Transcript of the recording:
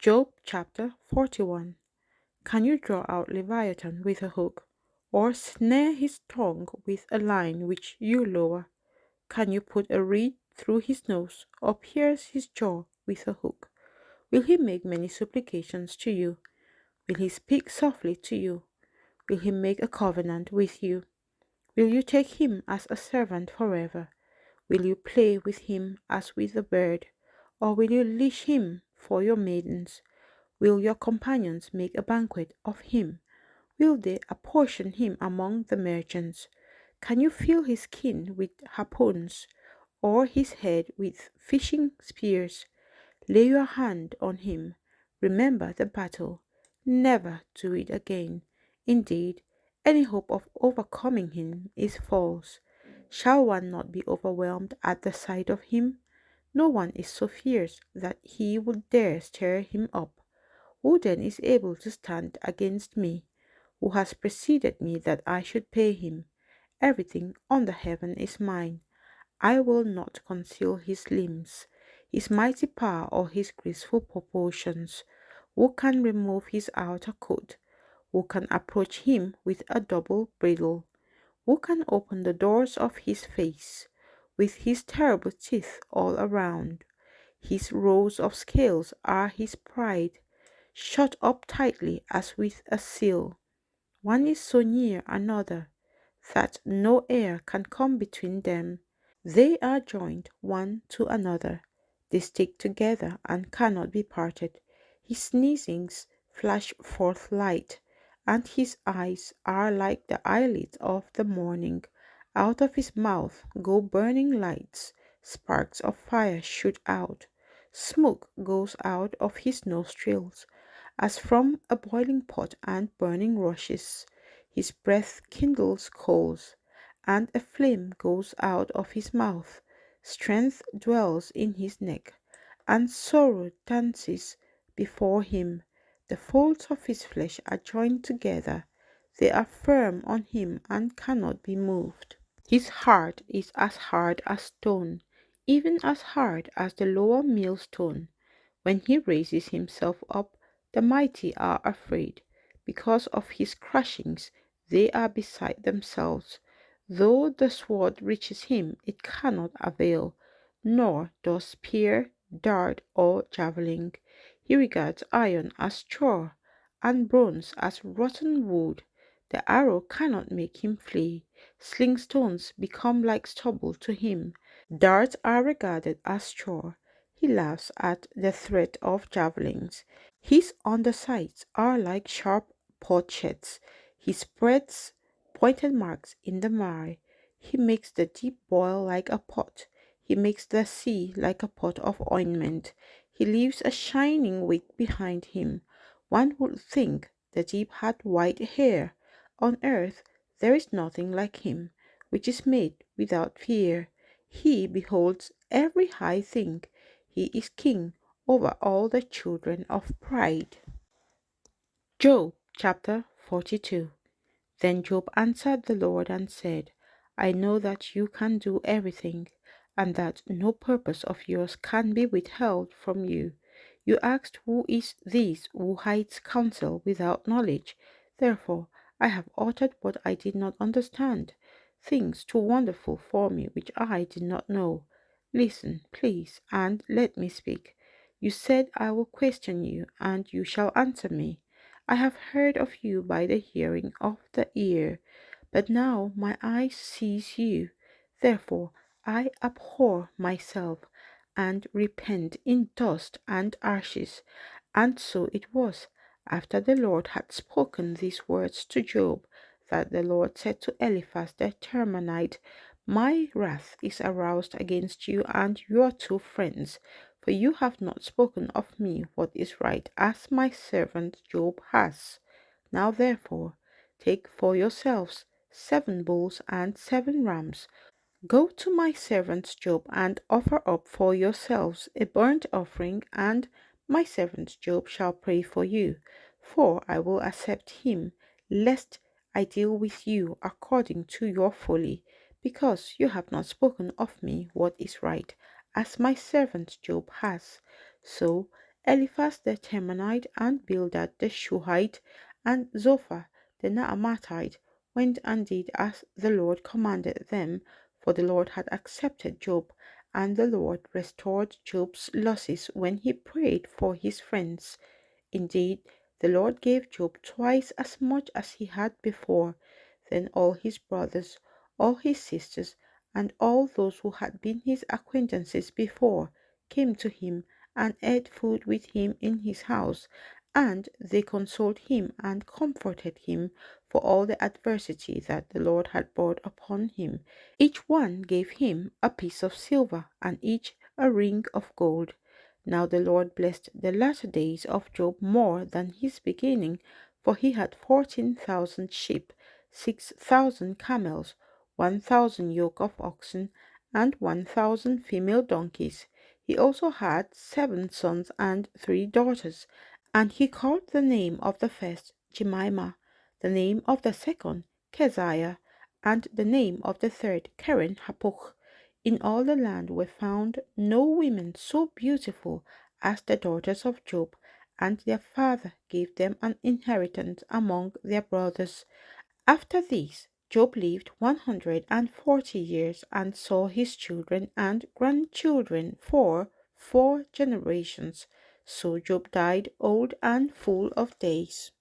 Job chapter 41. Can you draw out Leviathan with a hook, or snare his tongue with a line which you lower? Can you put a reed through his nose, or pierce his jaw with a hook? Will he make many supplications to you? Will he speak softly to you? Will he make a covenant with you? Will you take him as a servant forever? Will you play with him as with a bird, or will you leash him for your maidens? Will your companions make a banquet of him? Will they apportion him among the merchants? Can you fill his skin with harpoons, or his head with fishing spears? Lay your hand on him. Remember the battle. Never do it again. Indeed, any hope of overcoming him is false. Shall one not be overwhelmed at the sight of him? No one is so fierce that he would dare stir him up. Who then is able to stand against me? Who has preceded me that I should pay him? Everything under heaven is mine. I will not conceal his limbs, his mighty power or his graceful proportions. Who can remove his outer coat? Who can approach him with a double bridle? Who can open the doors of his face? With his terrible teeth all around, his rows of scales are his pride, shut up tightly as with a seal. One is so near another that no air can come between them. They are joined one to another. They stick together and cannot be parted. His sneezings flash forth light, and his eyes are like the eyelids of the morning. Out of his mouth go burning lights. Sparks of fire shoot out. Smoke goes out of his nostrils, as from a boiling pot, and burning rushes. His breath kindles coals, and a flame goes out of his mouth. Strength dwells in his neck, and sorrow dances before him. The folds of his flesh are joined together. They are firm on him and cannot be moved. His heart is as hard as stone, even as hard as the lower millstone. When he raises himself up, the mighty are afraid. Because of his crushings, they are beside themselves. Though the sword reaches him, it cannot avail, nor does spear, dart, or javelin. He regards iron as straw, and bronze as rotten wood. The arrow cannot make him flee. Sling stones become like stubble to him. Darts are regarded as straw. He laughs at the threat of javelins. His undersides are like sharp potsherds. He spreads pointed marks in the mire. He makes the deep boil like a pot. He makes the sea like a pot of ointment. He leaves a shining wick behind him. One would think the deep had white hair. On earth there is nothing like him, which is made without fear. He beholds every high thing. He is king over all the children of pride. Job chapter 42. Then Job answered the Lord and said, I know that you can do everything, and that no purpose of yours can be withheld from you. You asked, who is this who hides counsel without knowledge? Therefore I have uttered what I did not understand, things too wonderful for me which I did not know. Listen, please, and let me speak. You said, I will question you, and you shall answer me. I have heard of you by the hearing of the ear, but now my eye sees you. Therefore I abhor myself, and repent in dust and ashes. And so it was, after the Lord had spoken these words to Job, that the Lord said to Eliphaz the Temanite, My wrath is aroused against you and your two friends, for you have not spoken of me what is right, as my servant Job has. Now therefore, take for yourselves 7 bulls and 7 rams. Go to my servant Job and offer up for yourselves a burnt offering, and my servant Job shall pray for you, for I will accept him, lest I deal with you according to your folly, because you have not spoken of me what is right, as my servant Job has. So Eliphaz the Temanite, and Bildad the Shuhite, and Zophar the Naamathite went and did as the Lord commanded them, for the Lord had accepted Job, and the Lord restored Job's losses when he prayed for his friends. Indeed, the Lord gave Job twice as much as he had before. Then all his brothers, all his sisters, and all those who had been his acquaintances before came to him and ate food with him in his house, and they consoled him and comforted him for all the adversity that the Lord had brought upon him. Each one gave him a piece of silver, and each a ring of gold. Now the Lord blessed the latter days of Job more than his beginning, for he had 14,000 sheep, 6,000 camels, 1,000 yoke of oxen, and 1,000 female donkeys. He also had 7 sons and 3 daughters, and he called the name of the first Jemimah, the name of the second Keziah, and the name of the third Keren Happuch. In all the land were found no women so beautiful as the daughters of Job, and their father gave them an inheritance among their brothers. After this, Job lived 140 years and saw his children and grandchildren for 4 generations. So Job died old and full of days.